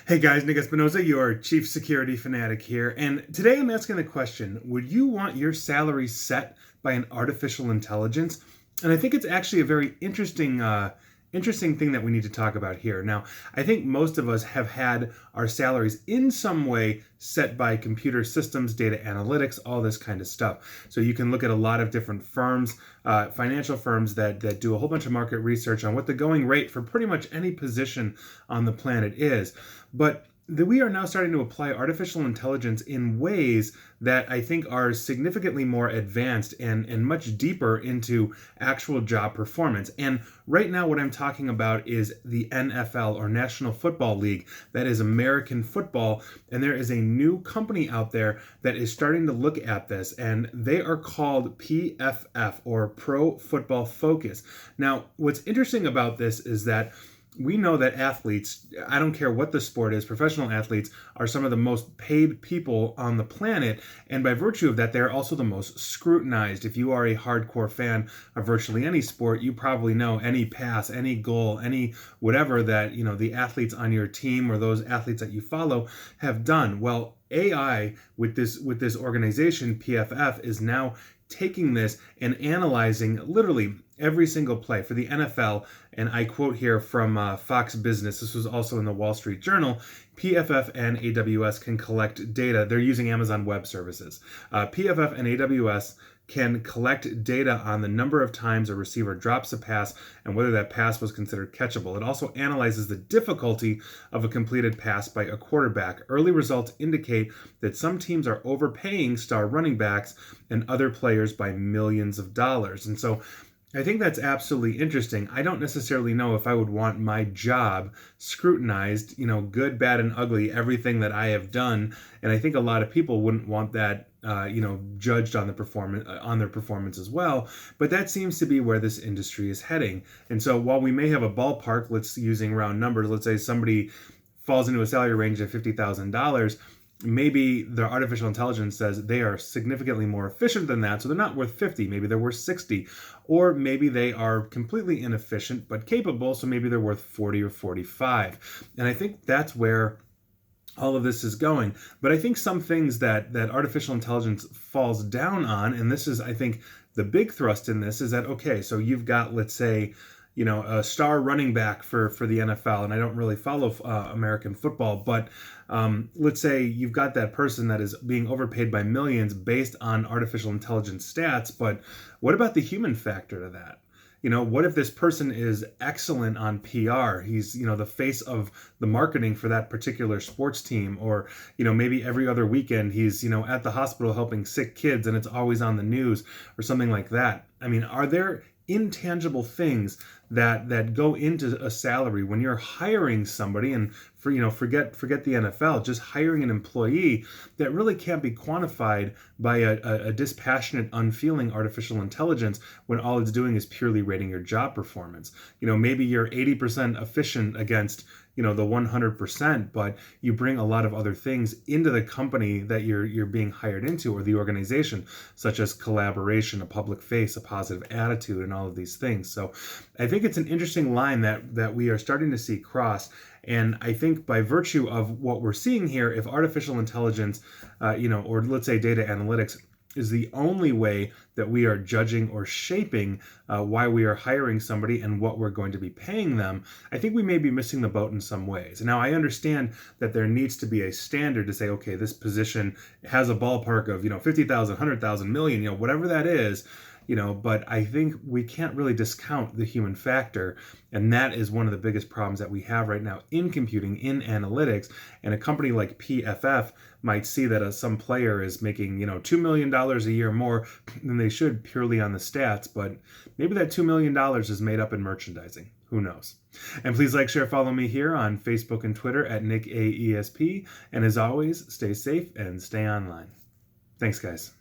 Hey guys, Nick Espinoza, your chief security fanatic here, and today I'm asking the question, would you want your salary set by an artificial intelligence? And I think it's actually a very interesting thing that we need to talk about here. Now, I think most of us have had our salaries in some way set by computer systems, data analytics, all this kind of stuff. So you can look at a lot of different firms, financial firms that do a whole bunch of market research on what the going rate for pretty much any position on the planet is. But we are now starting to apply artificial intelligence in ways that I think are significantly more advanced and much deeper into actual job performance. And right now, what I'm talking about is the NFL, or National Football League. That is American football. And there is a new company out there that is starting to look at this, and they are called PFF, or Pro Football Focus. Now, what's interesting about this is that we know that athletes, I don't care what the sport is, professional athletes are some of the most paid people on the planet. And by virtue of that, they're also the most scrutinized. If you are a hardcore fan of virtually any sport, you probably know any pass, any goal, any whatever that, the athletes on your team or those athletes that you follow have done. Well, AI with this organization, PFF, is now taking this and analyzing literally every single play for the NFL. And I quote here from Fox Business. This was also in the Wall Street Journal. PFF and AWS can collect data. They're using Amazon Web Services. PFF and AWS can collect data on the number of times a receiver drops a pass and whether that pass was considered catchable. It also analyzes the difficulty of a completed pass by a quarterback. Early results indicate that some teams are overpaying star running backs and other players by millions of dollars. And so I think that's absolutely interesting. I don't necessarily know if I would want my job scrutinized, good, bad, and ugly, everything that I have done. And I think a lot of people wouldn't want that, judged on their performance as well. But that seems to be where this industry is heading. And so while we may have a ballpark, using round numbers, let's say somebody falls into a salary range of $50,000. Maybe the artificial intelligence says they are significantly more efficient than that, so they're not worth 50, maybe they're worth 60. Or maybe they are completely inefficient but capable, so maybe they're worth 40 or 45. And I think that's where all of this is going. But I think some things that artificial intelligence falls down on, and this is, I think, the big thrust in this, is that, okay, so you've got, let's say, a star running back for the NFL, and I don't really follow American football, but let's say you've got that person that is being overpaid by millions based on artificial intelligence stats, but what about the human factor to that? What if this person is excellent on PR? He's, the face of the marketing for that particular sports team, or, maybe every other weekend he's, at the hospital helping sick kids and it's always on the news or something like that. I mean, are there intangible things that go into a salary when you're hiring somebody? And forget the NFL, just hiring an employee that really can't be quantified by a dispassionate, unfeeling artificial intelligence when all it's doing is purely rating your job performance. Maybe you're 80% efficient against the 100%, but you bring a lot of other things into the company that you're being hired into, or the organization, such as collaboration, a public face, a positive attitude, and all of these things. So I think it's an interesting line that we are starting to see cross. And I think by virtue of what we're seeing here, if artificial intelligence, or let's say data analytics, is the only way that we are judging or shaping why we are hiring somebody and what we're going to be paying them, I think we may be missing the boat in some ways. Now, I understand that there needs to be a standard to say, okay, this position has a ballpark of, 50,000, 100,000, million, whatever that is. But I think we can't really discount the human factor. And that is one of the biggest problems that we have right now in computing, in analytics. And a company like PFF might see that some player is making, $2 million a year more than they should purely on the stats. But maybe that $2 million is made up in merchandising. Who knows? And please like, share, follow me here on Facebook and Twitter at NickAESP. And as always, stay safe and stay online. Thanks, guys.